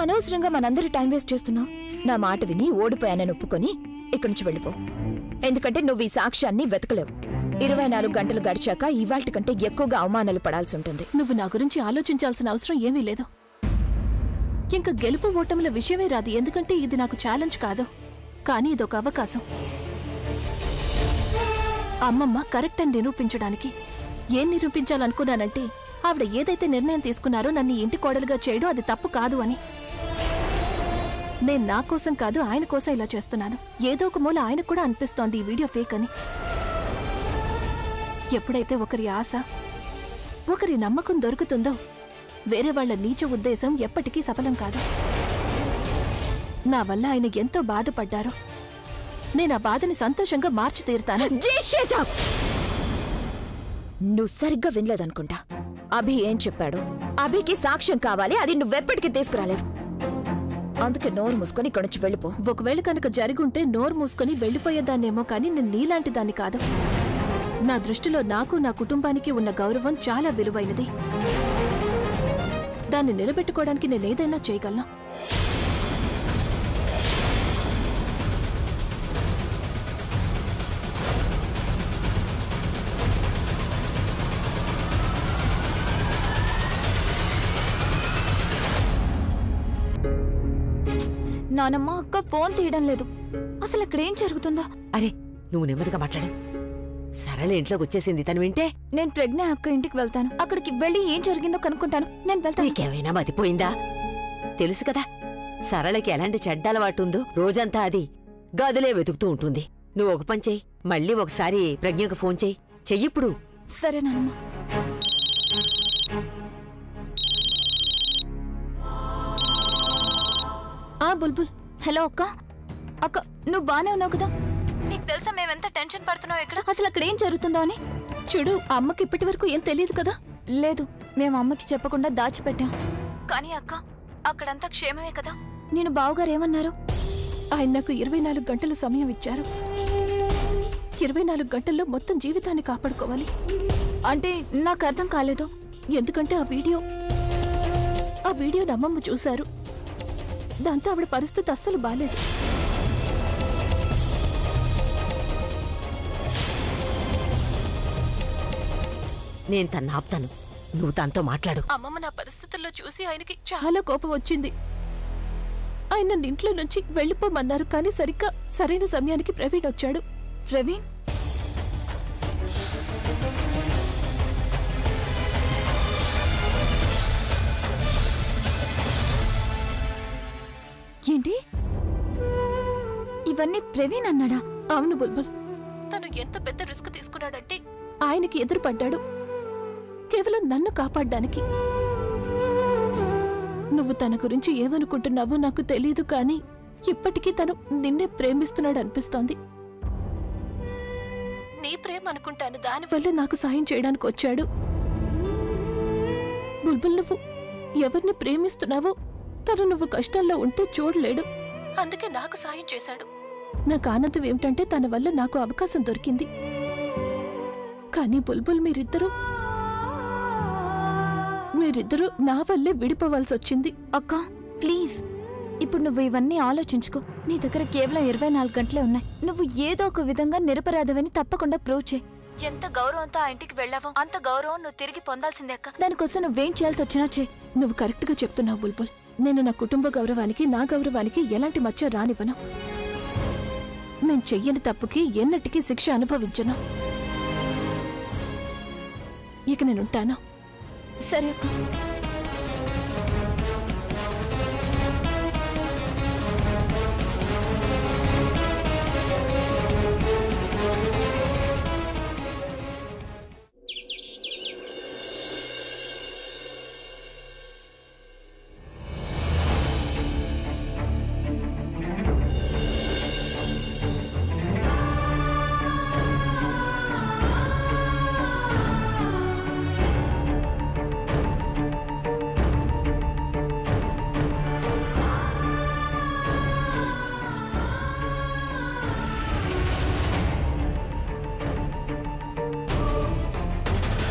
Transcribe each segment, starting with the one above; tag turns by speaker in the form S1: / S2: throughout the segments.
S1: అనవసరంగా మనందరి time waste చేస్తున్నావు? నా మాట విని ఓడిపోయానని ఒప్పుకొని ఇక్కడి నుంచి వెళ్ళిపో. ఎందుకంటే నువ్వు ఈ సాక్ష్యాన్ని వెతకలేవు. 24 గంటలు గడిచాక ఇవాల్టి కంటే ఎక్కువగా అవమానాలు పడాల్సి ఉంటుంది.
S2: నువ్వు నా గురించి ఆలోచించాల్సిన అవసరం ఏమీ లేదు. ఇంకా గెలుపు ఓటముల విషయమే రాదు, ఎందుకంటే ఇది నాకు ఛాలెంజ్ కాదు, కానీ ఇదొక అవకాశం. అమ్మమ్మ కరెక్ట్ అని నిరూపించడానికి. ఏం నిరూపించాలనుకున్నానంటే ఆవిడ ఏదైతే నిర్ణయం తీసుకున్నారో నన్ను ఇంటి కోడలుగా చేయడం అది తప్పు కాదు అని. నేను నా కోసం కాదు ఆయన కోసం ఇలా చేస్తున్నాను. ఏదో ఒక మూల ఆయనకు కూడా అనిపిస్తోంది ఈ వీడియో ఫేక్ అని. ఎప్పుడైతే ఒకరి ఆశ, ఒకరి నమ్మకం దొరుకుతుందో వేరే వాళ్ల నీచ ఉద్దేశం ఎప్పటికీ సఫలం కాదు. నా వల్ల ఆయన ఎంతో బాధపడ్డారు. నేను ఆ బాధని సంతోషంగా మార్చి తీరుతాను.
S1: నువ్వు సరిగ్గా వినలేదనుకుంటా. అభి ఏం చెప్పాడు? అభికి సాక్ష్యం కావాలి, అది నువ్వెప్పటికీ తీసుకురాలేవు. అందుకే నోరు మూసుకొని ఇక్కడి నుంచి వెళ్ళిపో.
S2: ఒకవేళ కనుక జరిగుంటే నోరు మూసుకొని వెళ్ళిపోయేదాన్నేమో, కానీ నేను నీలాంటి దాన్ని కాదు. నా దృష్టిలో నాకు నా కుటుంబానికి ఉన్న గౌరవం చాలా విలువైనది. దాన్ని నిలబెట్టుకోవడానికి నేనేదైనా చేయగలను.
S1: నానమ్మ అక్క ఫోన్ తీయడం లేదు. అసలు అక్కడేం జరుగుతుందో?
S3: అరే నువ్వు నెమ్మదిగా మాట్లాడు. సరళ ఇంట్లోకి వచ్చేసింది. తను వింటే
S1: నేను ప్రజ్ఞ అక్క ఇంటికి వెళ్తాను. అక్కడికి వెళ్ళి ఏం జరిగిందో కనుక్కుంటాను. నేను వెళ్తాను.
S3: నీకేమైనా మతిపోయిందా? తెలుసు కదా సరళకి ఎలాంటి చెడ్డ అలవాటు ఉందో. రోజంతా అది గదిలే వెతుకుతూ ఉంటుంది. నువ్వు ఒక పని చెయ్యి, మళ్ళీ ఒకసారి ప్రజ్ఞకు ఫోన్ చెయ్యి. చెయ్యిప్పుడు.
S1: సరే నానమ్మ.
S2: బుల్బుల్.
S1: హలో అక్క. అక్క నువ్వు బానే ఉన్నావు కదా? నీకు తెలుసా మేమెంత టెన్షన్ పడుతున్నావు ఇక్కడ? అసలు అక్కడ ఏం జరుగుతుందో అని.
S2: చూడు, అమ్మకి ఇప్పటి వరకు ఏం తెలియదు కదా?
S1: లేదు, మేము అమ్మకి చెప్పకుండా దాచిపెట్టాం. కానీ అక్క అక్కడంతా క్షేమమే కదా? నేను బావగారు ఏమన్నారు?
S2: ఆయన నాకు 24 గంటల సమయం ఇచ్చారు. 24 గంటల్లో మొత్తం జీవితాన్ని కాపాడుకోవాలి.
S1: అంటే నాకు అర్థం కాలేదు.
S2: ఎందుకంటే ఆ వీడియో అమ్మమ్మ చూశారు. దాంతో ఆవిడ పరిస్థితి అస్సలు బాలేదు.
S3: నేను తను ఆపుతాను, నువ్వు తనతో మాట్లాడు.
S2: అమ్మమ్మ నా పరిస్థితుల్లో చూసి ఆయనకి చాలా కోపం వచ్చింది. ఆయన ఇంట్లో నుంచి వెళ్ళిపోమన్నారు, కానీ సరిగ్గా సరైన సమయానికి ప్రవీణ్ వచ్చాడు.
S1: ప్రవీణ్? ఏంటి ఇవన్నీ? ప్రవీణ్ అన్నాడా?
S2: అవును బుల్బుల్. తను ఎంత పెద్ద రిస్క్ తీసుకున్నాడంటే ఆయనకి ఎదురుపడ్డాడు, కేవలం నన్ను కాపాడ్డానికి. నువ్వు తన గురించి ఏమనుకుంటున్నావో నాకు తెలీదు, కానీ ఇప్పటికీ తను నిన్నే ప్రేమిస్తున్నాడు అనిపిస్తోంది. నీ ప్రేమ అనుకుంటాను, దానివల్ల నాకు సహాయం చేయడానికి వచ్చాడు. బుల్బుల్, నువ్వు ఎవరిని ప్రేమిస్తున్నావో తను నువ్వు కష్టంలో ఉంటే చూడలేడు, అందుకే నాకు సాయం చేశాడు. నాకు ఆనందం ఏమిటంటే తన వల్ల నాకు అవకాశం దొరికింది. కానీ బుల్బుల్, మీరిద్దరూ నా వల్లే విడిపోవాల్సి వచ్చింది.
S1: అక్క ప్లీజ్, ఇప్పుడు నువ్వు ఇవన్నీ ఆలోచించుకో. నీ దగ్గర కేవలం 24 గంటలే ఉన్నాయి. నువ్వు ఏదో ఒక విధంగా నిరపరాధవని తప్పకుండా ప్రూవ్ చేయి. ఎంత గౌరవంతో ఆ ఇంటికి వెళ్ళావో అంత గౌరవం నువ్వు తిరిగి పొందాల్సిందే అక్క. దానికోసం నువ్వేం చేయాల్సి వచ్చినా చేయి.
S2: నువ్వు కరెక్ట్ గా చెప్తున్నావు బుల్బుల్. నేను నా కుటుంబ గౌరవానికి, నా గౌరవానికి ఎలాంటి మచ్చ రానివ్వను. నేను చెయ్యని తప్పుకి ఎన్నటికీ శిక్ష అనుభవించను. ఇక నేనుంటాను.
S1: సరే అక్క.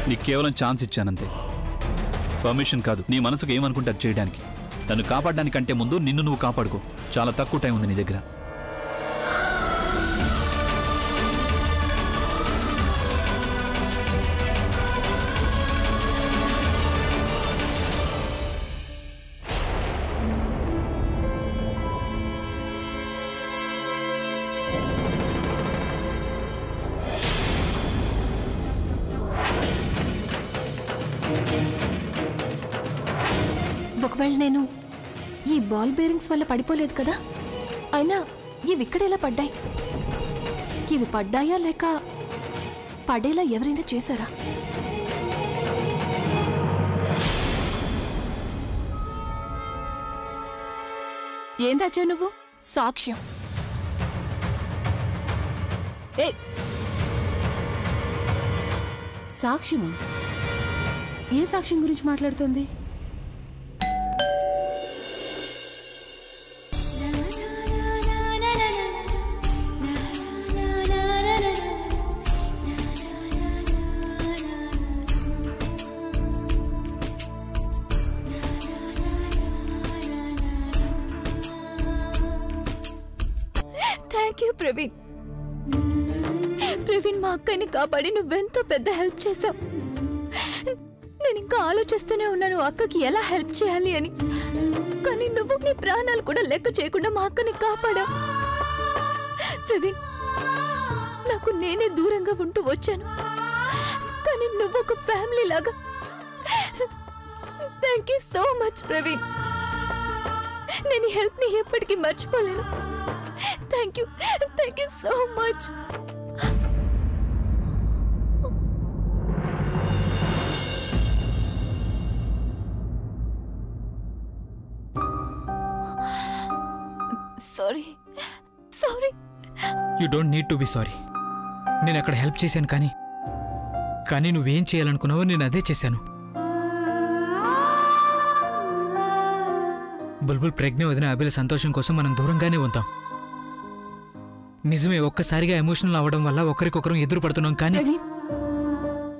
S4: నీకు కేవలం ఛాన్స్ ఇచ్చానంతే, పర్మిషన్ కాదు. నీ మనసుకు ఏమనుకుంటే అది చేయడానికి. తను కాపాడడానికంటే ముందు నిన్ను నువ్వు కాపాడుకో. చాలా తక్కువ టైం ఉంది నీ దగ్గర.
S2: ఒకవేళ నేను ఈ బాల్ బేరింగ్స్ వల్ల పడిపోలేదు కదా, అయినా ఇవి ఇక్కడెలా పడ్డాయి? ఇవి పడ్డాయా లేక పడేలా ఎవరైనా చేశారా? ఏం దాచా నువ్వు? సాక్ష్యం. ఏ
S5: సాక్ష్యమా? ఏ సాక్ష్యం గురించి మాట్లాడుతోంది?
S1: Thank you Praveen. ప్రవీణ్, మా అక్కని కాపాడి నువ్వెంతో పెద్ద హెల్ప్ చేశావు. నేను ఇంకా ఆలోచిస్తూనే ఉన్నాను అక్కకి ఎలా హెల్ప్ చేయాలి అని. కానీ నువ్వు నీ ప్రాణాలు కూడా లెక్క చేయకుండా మా అక్కని కాపాడావు. ప్రవీణ్, నాకు నేనే దూరంగా ఉంటూ వచ్చాను, కానీ నువ్వు ఒక ఫ్యామిలీ లాగా. Thank you so much Praveen. నేను ఈ హెల్ప్ ని ఎప్పటికీ మర్చిపోలేను. Thank you so much. Sorry.
S6: You don't need to be sorry. నేను అక్కడ హెల్ప్ చేశాను, కానీ నువ్వేం చేయాలనుకున్నావో నేను అదే చేశాను. బుల్బుల్ ప్రజ్ఞ వదిన అభిల సంతోషం కోసం మనం దూరంగానే ఉంటాం. నిజమే, ఒక్కసారిగా ఎమోషనల్ అవ్వడం వల్ల ఒకరికొకరం ఎదురు పడుతున్నాం. కానీ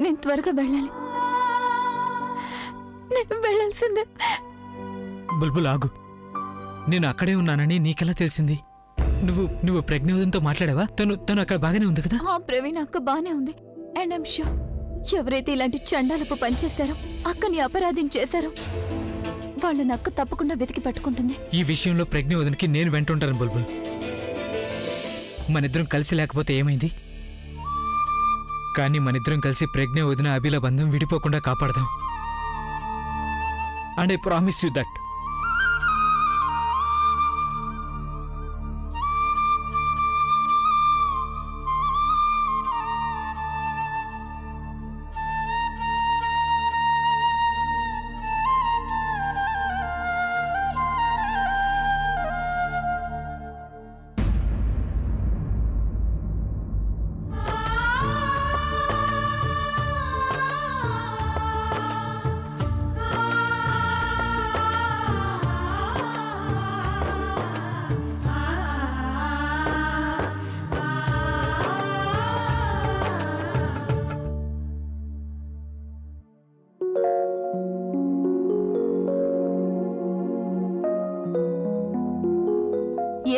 S1: నేను త్వరగా వెళ్ళాలి. నేను వెళ్ళాల్సిందే.
S6: బుల్బుల్ ఆగు. నేను అక్కడే ఉన్నానని నీకెలా తెలిసింది? నువ్వు ప్రజ్ఞ వదినతో మాట్లాడావా? తను అక్కడ బాగానే ఉంది కదా?
S1: ప్రవీణ్, అక్క బానే ఉంది. అండ్ ఐమ్ ష్యూర్ ఎవరైతే ఇలాంటి చండాలపు పనిచేస్తారో, అక్కని అపరాధం చేశారో, వాళ్ళని అక్క తప్పకుండా వెతికి పట్టుకుంటుంది.
S6: ఈ విషయంలో ప్రజ్ఞ వదినకి నేను వెంటుంటాను బుల్బుల్. మనిద్దరం కలిసి లేకపోతే ఏమైంది? కానీ మనిద్దరం కలిసి ప్రజ్ఞ వదిన అభిల బంధం విడిపోకుండా కాపాడదాం. And I promise you that.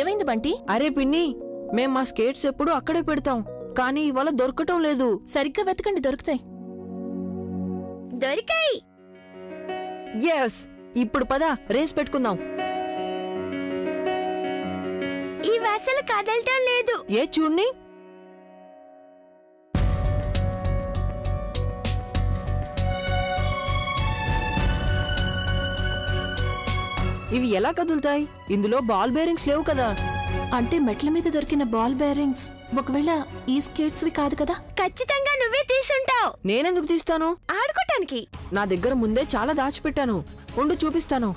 S2: ఏమైంది బంటి?
S7: అరే పిన్ని, మేం మా స్కేట్స్ ఎప్పుడు అక్కడే పెడతాం, కానీ ఇవాళ దొరకటం లేదు.
S2: సరిగ్గా వెతకండి, దొరుకుతాయి.
S1: దొరికాయి.
S7: ఎస్, ఇప్పుడు పద రేస్ పెట్టుకుందాం.
S1: ఈ అసలు కదలటం లేదు.
S7: ఏ చూడ్ని. ఇవి ఎలా కదులుతాయి? ఇందులో బాల్ బేరింగ్స్ లేవు కదా.
S2: అంటే మెట్ల మీద దొరికిన బాల్ బేరింగ్స్ ఒకవేళ ఈ స్కేట్స్ వి కాదు కదా?
S1: ఖచ్చితంగా నువ్వే తీసుంటావు.
S7: నేనెందుకు తీస్తాను?
S1: ఆడుకోటానికి.
S7: నా దగ్గర ముందే చాలా దాచిపెట్టాను. ఉండు చూపిస్తాను.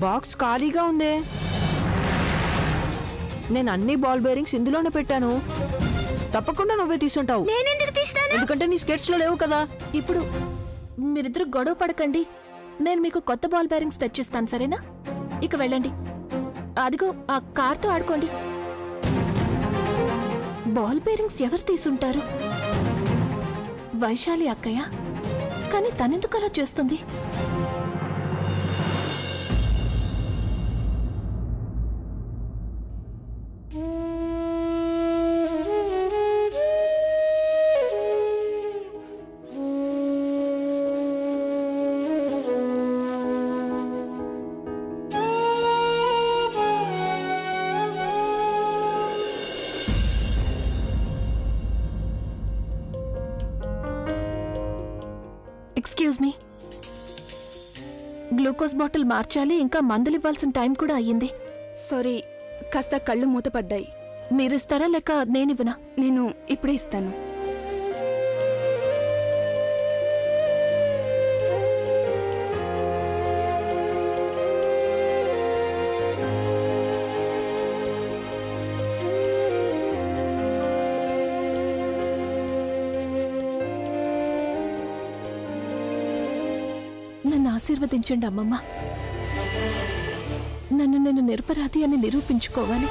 S7: బాక్స్ ఖాళీగా ఉందే. నేను అన్ని బాల్ బేరింగ్స్ ఇందులోనే పెట్టాను. తప్పకుండా నువ్వే తీసుంటావు.
S1: నేనెందుకు తీస్తాను?
S7: ఎందుకంటే నీ స్కెట్స్ లో లేవు కదా.
S2: ఇప్పుడు మీరిద్దరు గొడవ పడకండి, నేను మీకు కొత్త బాల్ బేరింగ్స్ తెచ్చిస్తాను, సరేనా? ఇక వెళ్ళండి, అదిగో ఆ కార్తో ఆడుకోండి. బాల్ బేరింగ్స్ ఎవరు తీసుంటారు? వైశాలి అక్కయ్య. కానీ తనెందుకు అలా చేస్తుంది? ఎక్స్క్యూజ్ మీ, గ్లూకోజ్ బాటిల్ మార్చాలి, ఇంకా మందులు ఇవ్వాల్సిన టైం కూడా అయ్యింది.
S5: సారీ, కాస్త కళ్ళు మూతపడ్డాయి.
S2: మీరిస్తారా లేక నేనివ్వనా?
S5: నేను ఇప్పుడే ఇస్తాను.
S2: నన్ను ఆశీర్వదించండి అమ్మమ్మ. నన్ను నేను నిరపరాధి అని నిరూపించుకోవాలి.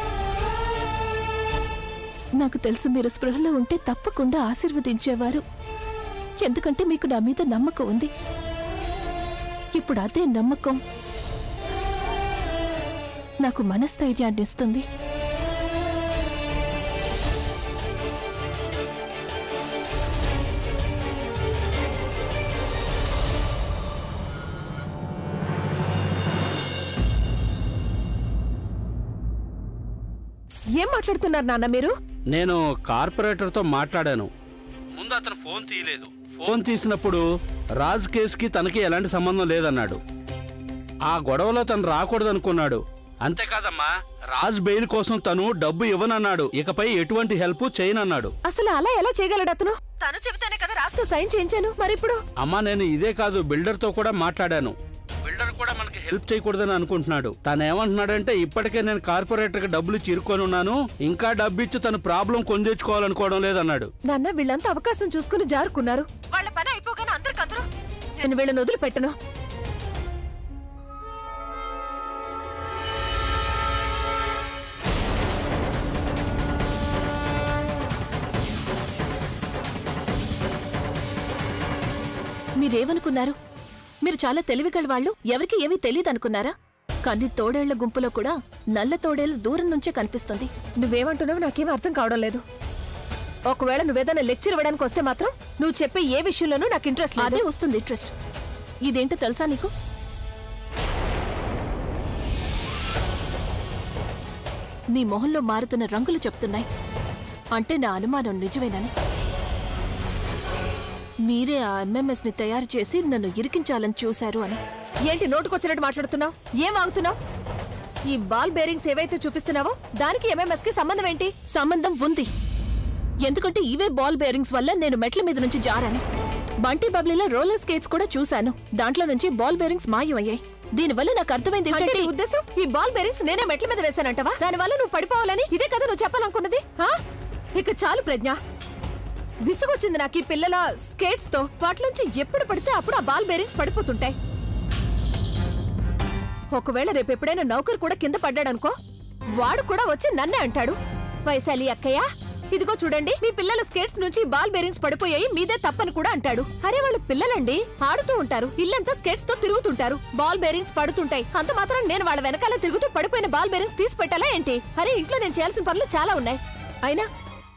S2: నాకు తెలుసు మీరు స్పృహలో ఉంటే తప్పకుండా ఆశీర్వదించేవారు. ఎందుకంటే మీకు నా మీద నమ్మకం ఉంది. ఇప్పుడు అదే నమ్మకం నాకు మనస్థైర్యాన్ని ఇస్తుంది.
S7: ఏం మాట్లాడుతున్నారు నాన్న మీరు?
S8: నేను కార్పొరేటర్తో మాట్లాడాను. ముందు అతను ఫోన్ తీయలేదు. ఫోన్ తీసినప్పుడు రాజ్ కేసుకి తనకి ఎలాంటి సంబంధం లేదన్నాడు. ఆ గొడవలో తను రాకూడదనుకున్నాడు. అంతేకాదమ్మా, రాజ్ బెయిల్ కోసం తను డబ్బు ఇవ్వనన్నాడు. ఇకపై ఎటువంటి హెల్ప్ చేయనన్నాడు.
S7: అసలు అలా ఎలా చేయగలడు అతను? తను చెబితేనే కదా రాస్తో సైన్ చేయించాను. మరిప్పుడు
S8: అమ్మా, నేను ఇదే కాదు, బిల్డర్తో కూడా మాట్లాడాను. బిల్డర్ కూడా మనకి హెల్ప్ చేయకూడదని అనుకుంటున్నాడు. తను ఏమంటున్నాడంటే, ఇప్పటికే నేను కార్పొరేటర్కి డబ్బులు చిరుకొని ఉన్నాను, ఇంకా డబ్బు ఇచ్చి తను ప్రాబ్లం కొని తెచ్చుకోవాలనుకోవడం లేదన్నాడు.
S7: నాన్న, వీళ్ళంతా అవకాశం చూసుకుని జారుకున్నారు. వాళ్ళ పని అయిపోగానే అందరికందరూ నేను వీళ్ళని వదిలిపెట్టను.
S2: మీరేమనుకున్నారు? మీరు చాలా తెలివిగల వాళ్ళు, ఎవరికి ఏమీ తెలియదనుకున్నారా? కానీ తోడేళ్ల గుంపులో కూడా నల్ల తోడేళ్లు దూరం నుంచే కనిపిస్తుంది.
S7: నువ్వేమంటున్నావు నాకేం అర్థం కావడం లేదు. ఒకవేళ నువ్వేదైనా లెక్చర్ ఇవ్వడానికి వస్తే మాత్రం నువ్వు చెప్పే ఏ విషయంలోనూ నాకు ఇంట్రెస్ట్ లేదు.
S2: అదే వస్తుంది ఇంట్రెస్ట్. ఇదేంటో తెలుసా నీకు? నీ మొహంలో మారుతున్న రంగులు చెప్తున్నాయి. అంటే నా అనుమానం నిజమేనని. మీరే ఆ ఎంఎంఎస్ ని తయారు చేసి నన్ను ఇరికించాలని చూశారు అని.
S7: ఏంటి నోటుకొచ్చినట్టు మాట్లాడుతున్నావు? ఏం ఆగుతున్నావు? ఈ బాల్ బేరింగ్స్ ఏవైతే చూపిస్తున్నావో దానికి ఎంఎంఎస్ కి సంబంధం ఏంటి?
S2: సంబంధం ఉంది. ఎందుకంటే ఇవే బాల్ బేరింగ్స్ వల్ల నేను మెట్ల మీద నుంచి జారాను. బంటి బబ్లీలో రోలర్ స్కేట్స్ కూడా చూశాను. దాంట్లో నుంచి బాల్ బేరింగ్స్ మాయమయ్యాయి. దీనివల్ల నాకు అర్థమైంది
S7: అంటే నీ ఉద్దేశం ఈ బాల్ బేరింగ్స్ నేనే మెట్ల మీద వేశానంటవా? దానివల్ల నువ్వు పడిపోవాలని? ఇదే కదా నువ్వు చెప్పాలనుకున్నది? ఇక చాలు ప్రజ్ఞ, విసుగొచ్చింది నాకు ఈ పిల్లల స్కేట్స్ తో. వాటిలోంచి ఎప్పుడు పడితే అప్పుడు ఆ బాల్ బేరింగ్స్ పడిపోతుంటాయి. ఒకవేళ రేపు ఎప్పుడైనా నౌకరు కూడా కింద పడ్డాడనుకో, వాడు కూడా వచ్చి నన్నే అంటాడు, వైశాలి అక్కయ్య ఇదిగో చూడండి, మీ పిల్లల స్కేట్స్ నుంచి బాల్ బేరింగ్స్ పడిపోయాయి, మీదే తప్పని కూడా అంటాడు. అరే వాళ్ళు పిల్లలండి, ఆడుతూ ఉంటారు, ఇల్లంతా స్కేట్స్ తో తిరుగుతుంటారు, బాల్ బేరింగ్స్ పడుతుంటాయి. అంత మాత్రం నేను వాళ్ళ వెనకాల తిరుగుతూ పడిపోయిన బాల్ బేరింగ్స్ తీసి పెట్టాలా ఏంటి? అరే ఇంట్లో నేను చేయాల్సిన పనులు చాలా ఉన్నాయి. అయినా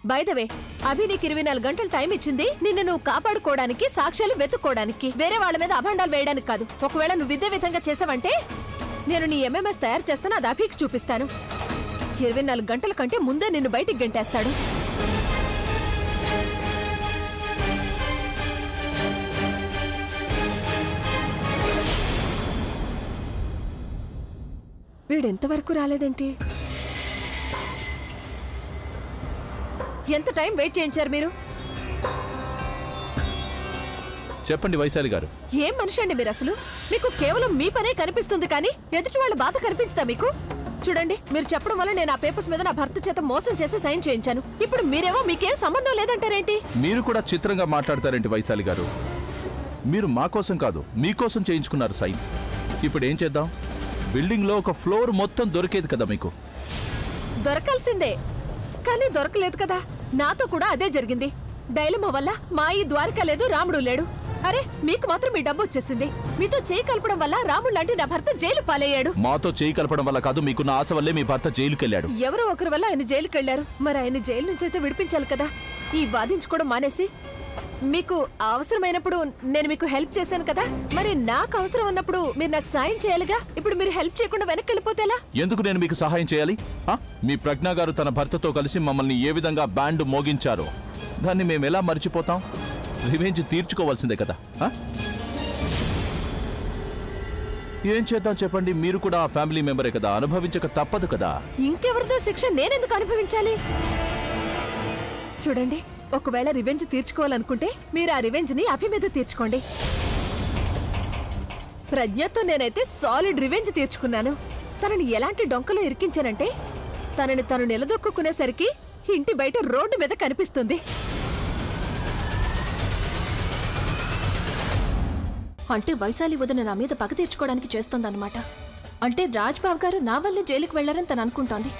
S7: బై ద వే, అభి నీకు 24 గంటలు టైం ఇచ్చింది నిన్ను నువ్వు కాపాడుకోవడానికి, సాక్ష్యాలు వెతుక్కోవడానికి, వేరే వాళ్ళ మీద అభాండాలు వేయడానికి కాదు. ఒకవేళ నువ్వు ఇదే విధంగా చేసావంటే నేను నీ ఎంఎంఎస్ తయారు చేస్తాను, అది అభికి చూపిస్తాను. 24 గంటల కంటే ముందే నిన్ను బయటికి గంటేస్తాడు. వీడెంతవరకు రాలేదేంటి? ఎంత టైం వెయిట్ చేయించారు మీరు?
S4: చెప్పండి వైశాలి గారు.
S7: ఏం మనిషి అండి మీరు అసలు? మీకు కేవలం మీ పనే కనిపిస్తుంది కానీ ఎదుటి వాళ్ళ బాధ కనిపించదా మీకు? చూడండి, మీరు చెప్పడం వల్ల నేను ఆ పేపర్స్ మీద నా భర్త చేత మోసం చేసి సైన్ చేయించాను. ఇప్పుడు మీరేమో మీకేం సంబంధం లేదంటారేంటి?
S9: మీరు కూడా చిత్రంగా మాట్లాడతారేంటి వైశాలి గారు? మీరు మా కోసం కాదు, మీకోసం చేయించుకున్నారు సైన్. ఇప్పుడు ఏం చేద్దాం? బిల్డింగ్ లో ఒక ఫ్లోర్ మొత్తం దొరికేది కదా మీకు.
S7: దొరకాల్సిందే, కానీ దొరకలేదు కదా. నాతో కూడా అదే జరిగింది. డైలమా వల్ల మా ఈ ద్వారక లేదు, రాముడు లేడు. అరే మీకు మాత్రం మీ డబ్బు వచ్చేసింది. మీతో చేయి కలపడం వల్ల రాముడు లాంటి నా భర్త జైలు పాలయ్యాడు.
S9: మాతో చేయి కలపడం వల్ల కాదు, మీకున్న ఆశ వల్లే మీ భర్త జైలుకెళ్ళాడు.
S7: ఎవరో ఒకరి వల్ల ఆయన జైలుకెళ్లారు. మరి ఆయన జైలు నుంచి అయితే విడిపించాలి కదా. ఈ వాదించుకోవడం మానేసి మీకు అవసరమైనప్పుడు నేను మీకు హెల్ప్ చేశాను కదా, మరి నాకు అవసరం ఉన్నప్పుడు మీరు నాకు సాయం చేయాలిగా. ఇప్పుడు మీరు హెల్ప్ చేయకుండా వెనక్కి వెళ్ళిపోతేలా?
S9: ఎందుకు నేను మీకు సహాయం చేయాలి? మీ ప్రజ్ఞ గారు తన భర్తతో కలిసి మమ్మల్ని ఏ విధంగా బ్యాండ్ మోగించారో దాన్ని మేము ఎలా మర్చిపోతాం? రివెంజ్ తీర్చుకోవాల్సిందే కదా. ఏం చేద్దాం చెప్పండి, మీరు కూడా ఆ ఫ్యామిలీ మెంబరే కదా, అనుభవించక తప్పదు కదా.
S7: ఇంకెవరిదో శిక్ష నేనెందుకు అనుభవించాలి? చూడండి, ఒకవేళ రివెంజ్ తీర్చుకోవాలనుకుంటే మీరు ఆ రివెంజ్ ని అభి మీద తీర్చుకోండి. ప్రజ్ఞతో నేనైతే సాలిడ్ రివెంజ్ తీర్చుకున్నాను. తనని ఎలాంటి డొంకలో ఇరికించానంటే తనని తను నిలదొక్కునేసరికి ఇంటి బయట రోడ్డు మీద కనిపిస్తుంది.
S2: అంటే వైశాలి వదిన నా మీద పగ తీర్చుకోవడానికి చేస్తోందన్నమాట. అంటే రాజ్బాబు గారు నా వల్లే జైలుకి వెళ్లారని తను అనుకుంటోంది.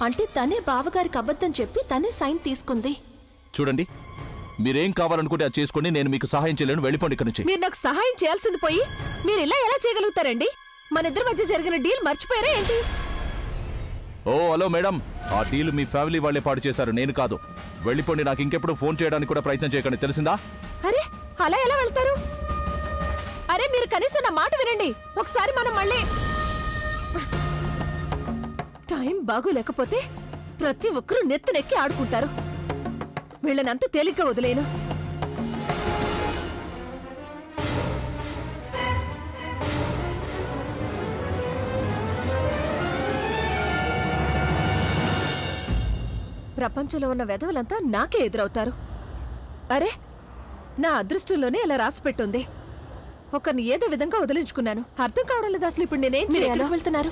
S2: అంటే తనే బావగారికి అబద్ధం చెప్పి తనే సైన్ తీసుకుంది.
S9: చూడండి, మీరేం కావాలనుకుంటే అది చేసుకోండి, నేను మీకు సహాయం చేయలేను. వెళ్ళిపోండి ఇక్కడి నుంచి.
S7: మీరు నాకు సహాయం చేయాల్సింది పోయి మీరు ఇలా ఎలా చేయగలుగుతారండి? మన ఇద్దరి మధ్య జరిగిన డీల్ మర్చిపోయారా ఏంటి?
S9: ఓ హలో మేడం, ఆ డీల్ మీ ఫ్యామిలీ వాళ్ళే పాడు చేశారు, నేను కాదు. వెళ్ళిపోండి. నాకు ఇంకెప్పుడు ఫోన్ చేయడానికి కూడా ప్రయత్నం చేయకండి, తెలిసిందా?
S7: అరే అలా ఎలా వెళ్తారు? అరే మీరు కనీసం నా మాట వినండి. ఒకసారి మనం మళ్ళీ టైం బాగోలేకపోతే ప్రతి ఒక్కరూ నెత్తినెక్కి ఆడుకుంటారు. వీళ్ళనంత తేలిగ్గా వదిలేను. ప్రపంచంలో ఉన్న వెధవలంతా నాకే ఎదురవుతారు. అరే నా అదృష్టంలోనే ఇలా రాసిపెట్టుంది. ఒకరిని ఏదో విధంగా వదిలించుకున్నాను. అర్థం కావడం లేదు అసలు ఇప్పుడు నేనేం చేయాలో.
S2: వెళ్తున్నారు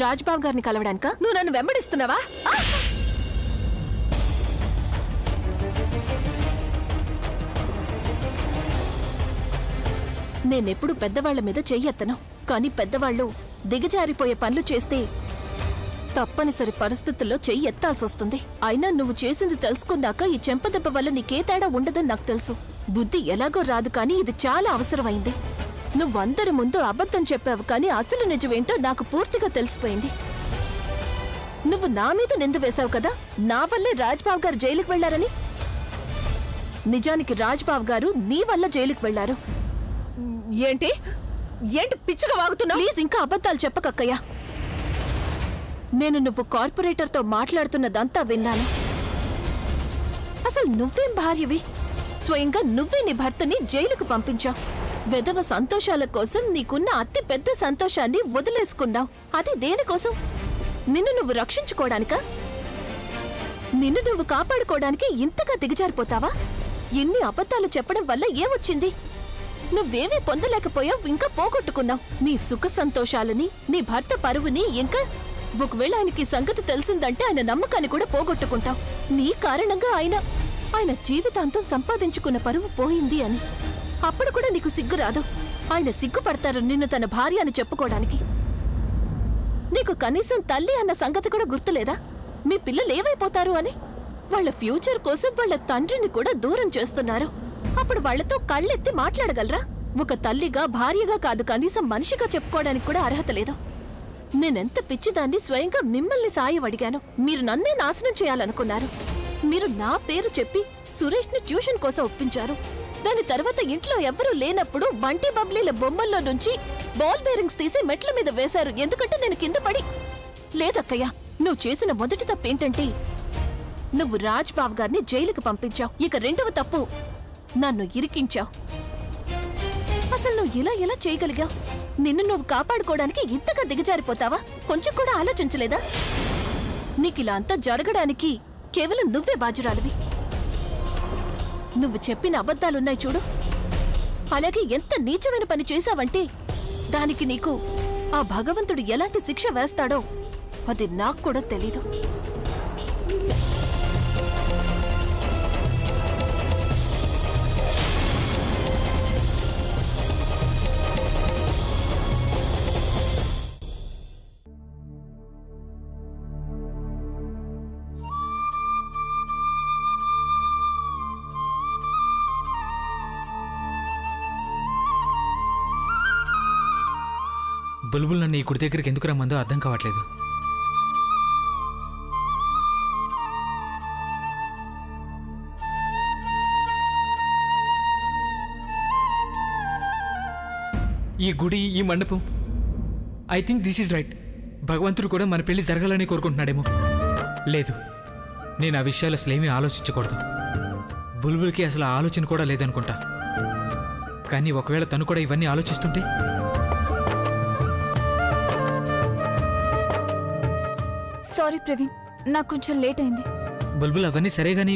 S2: రాజ్బాబు గారిని కలవడానికా?
S7: నువ్వు నన్ను వెంబడిస్తున్నావా?
S2: నేనెప్పుడు పెద్దవాళ్ల మీద చెయ్యెత్తను, కానీ పెద్దవాళ్లు దిగజారిపోయే పనులు చేస్తే తప్పనిసరి పరిస్థితుల్లో చెయ్యి ఎత్తాల్సొస్తుంది. అయినా నువ్వు చేసింది తెలుసుకున్నాక ఈ చెంపదెబ్బ వల్ల నీకే తేడా ఉండదని నాకు తెలుసు. బుద్ధి ఎలాగో రాదు, కానీ ఇది చాలా అవసరమైంది. నువ్వందరి ముందు అబద్ధం చెప్పావు, కానీ అసలు నిజమేంటో నాకు పూర్తిగా తెలిసిపోయింది. నువ్వు నా మీద నింద వేశావు కదా, నా వల్లే రాజ్బాబు గారు జైలుకి వెళ్లారని. నిజానికి రాజ్బాబు గారు నీ వల్ల జైలుకి వెళ్లారు.
S7: ఏంటి ఏంటి పిచ్చిగా వాగుతున్నావు?
S2: ప్లీజ్ ఇంకా అబద్ధాలు చెప్పకక్కయ్యా. నేను నువ్వు కార్పొరేటర్తో మాట్లాడుతున్నదంతా విన్నాను. అసలు నువ్వేం భార్యవి? స్వయంగా నువ్వే నీ భర్తని జైలుకు పంపించావు. వెధవ సంతోషాల కోసం నీకున్న అతి పెద్ద సంతోషాన్ని వదిలేసుకున్నావు. అది దేనికోసం? నిన్ను నువ్వు రక్షించుకోవడానికా? నిన్ను నువ్వు కాపాడుకోవడానికి ఇంతగా దిగజారిపోతావా? ఎన్ని అబద్ధాలు చెప్పడం వల్ల ఏమొచ్చింది? నువ్వేమీ పొందలేకపోయావు, ఇంకా పోగొట్టుకున్నావు. నీ సుఖ సంతోషాలని, నీ భర్త పరువుని, ఇంకా ఒకవేళ ఆయనకి సంగతి తెలిసిందంటే ఆయన నమ్మకాన్ని కూడా పోగొట్టుకుంటావు. నీ కారణంగా ఆయన జీవితాంతం సంపాదించుకున్న పరువు పోయింది అని. అప్పుడు కూడా నీకు సిగ్గు రాదు. ఆయన సిగ్గుపడతారు నిన్ను తన భార్య అని చెప్పుకోవడానికి. నీకు కనీసం తల్లి అన్న సంగతి కూడా గుర్తులేదా? మీ పిల్లలు ఏమైపోతారు అని. వాళ్ళ ఫ్యూచర్ కోసం వాళ్ళ తండ్రిని కూడా దూరం చేస్తున్నారు. అప్పుడు వాళ్లతో కళ్ళెత్తి మాట్లాడగలరా? ఒక తల్లిగా, భార్యగా కాదు, కనీసం మనిషిగా చెప్పుకోవడానికి కూడా అర్హత లేదు. నేనెంత పిచ్చిదాన్ని స్వయంగా మిమ్మల్ని సాయం అడిగాను. మీరు నన్నే నాశనం చేయాలనుకున్నారు. మీరు నా పేరు చెప్పి సురేష్ని ట్యూషన్ కోసం ఒప్పించారు. దాని తర్వాత ఇంట్లో ఎవ్వరూ లేనప్పుడు బంటి బబ్లీల బొమ్మల్లో నుంచి బాల్ బేరింగ్స్ తీసి మెట్ల మీద వేశారు. ఎందుకంటే నేను కింద పడి. లేదక్కయ్య, నువ్వు చేసిన మొదటి తప్పేంటంటే నువ్వు రాజ్బాబు గారిని జైలుకు పంపించావు. ఇక రెండవ తప్పు, నన్ను ఇరికించావు. అసలు నువ్వు ఇలా ఎలా చేయగలిగావు? నిన్ను నువ్వు కాపాడుకోవడానికి ఇంతగా దిగజారిపోతావా? కొంచెం కూడా ఆలోచించలేదా? నీకిలా అంతా జరగడానికి కేవలం నువ్వే బాధ్యురాలివి. నువ్వు చెప్పిన అబద్ధాలున్నాయి చూడు, అలాగే ఎంత నీచమైన పని చేశావంటే దానికి నీకు ఆ భగవంతుడు ఎలాంటి శిక్ష వేస్తాడో అది నాకు కూడా తెలీదు.
S6: బుల్బుల్ నన్ను ఈ గుడి దగ్గరికి ఎందుకు రమ్మందో అర్థం కావట్లేదు. ఈ గుడి, ఈ మండపం, I think this is right. భగవంతుడు కూడా మన పెళ్లి జరగాలని కోరుకుంటున్నాడేమో. లేదు, నేను ఆ విషయాలు అసలేమీ ఆలోచించకూడదు. బుల్బుల్కి అసలు ఆ ఆలోచన కూడా లేదనుకుంటా. కానీ ఒకవేళ తను కూడా ఇవన్నీ ఆలోచిస్తుంటే?
S1: సారీ ప్రవీణ్, నాకు కొంచెం లేట్ అయింది.
S6: బుల్బుల్ అవన్నీ సరే గాని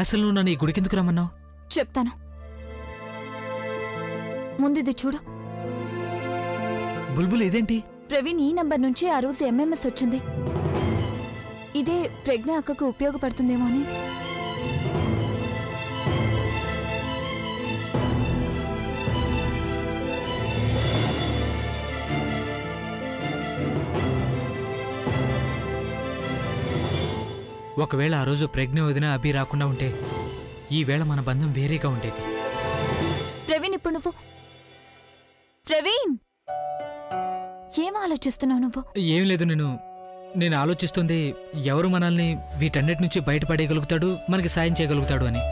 S6: అసలు నువ్వు నన్ను ఈ గుడికి ఎందుకు రమ్మన్నావు?
S1: చెప్తాను, ముందిది చూడు.
S6: బుల్బుల్ ఇదేంటి?
S1: ప్రవీణ్, ఈ నంబర్ నుంచి ఆ రోజు ఎంఎంఎస్ వచ్చింది. ఇదే ప్రజ్ఞ అక్కకు ఉపయోగపడుతుందేమో అని.
S6: ఒకవేళ ఆ రోజు ప్రజ్ఞ వదిన అభి రాకుండా ఉంటే ఈ వేళ మన బంధం వేరేగా ఉండేది.
S1: ప్రవీణ్, ఇప్పుడు నువ్వు ప్రవీణ్ ఏం ఆలోచిస్తున్నావు నువ్వు?
S6: ఏం లేదు, నేను ఆలోచిస్తుంది ఎవరు మనల్ని వీటన్నిటి నుంచి బయటపడేయగలుగుతాడు, మనకి సాయం చేయగలుగుతాడు అని.